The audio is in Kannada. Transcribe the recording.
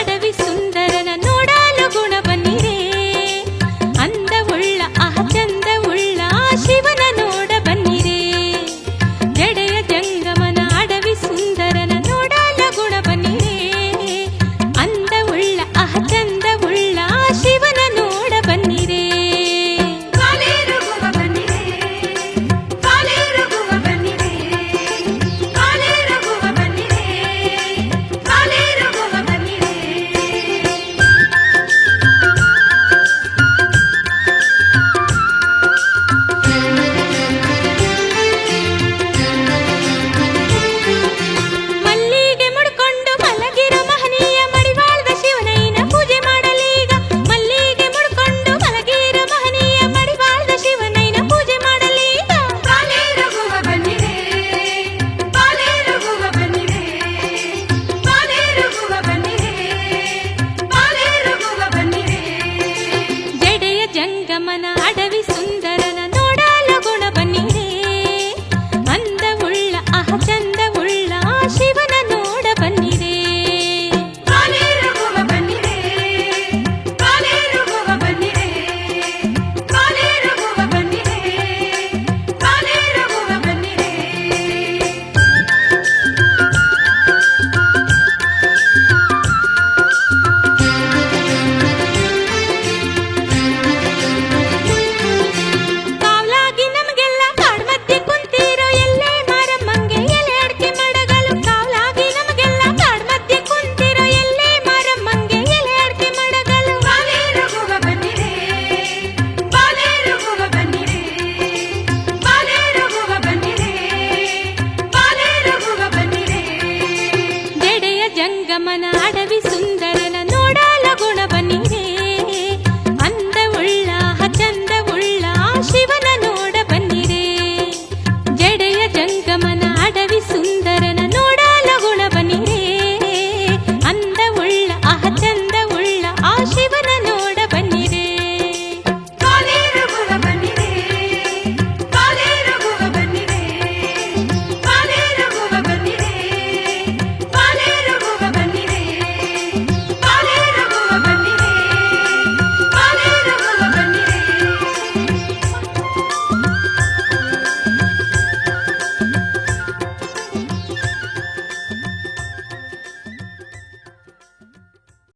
ಅಡವಿ ಸುಂದರನ ನೋಡಲು ಗುಣ ಬನ್ನಿರೇ ಅಂದವುಳ್ಳ ಚಂದವುಳ್ಳ ಶಿವನ ನೋಡ ಬನ್ನಿರೇ ಜಡೆಯ ಜಂಗಮನ ಅಡವಿ ಸುಂದರನ ನೋಡಲು ಗುಣ ಬನ್ನಿರೇ ಅಂದವುಳ್ಳ ಚಂದವುಳ್ಳ ಶಿವನ ನೋಡ ಬನ್ನಿರೇ ಜಂಗಮನ ಅಡವಿ ಸುಂದರನ ನೋಡಲು ಗುಣ ಬನ್ನಿರೇ ಅಂದವುಳ್ಳ ಚಂದವುಳ್ಳ ಶಿವನ ನೋಡ ಬನ್ನಿರೇ ಜಂಗಮನ ಅಡವಿ ಸುಂದರನ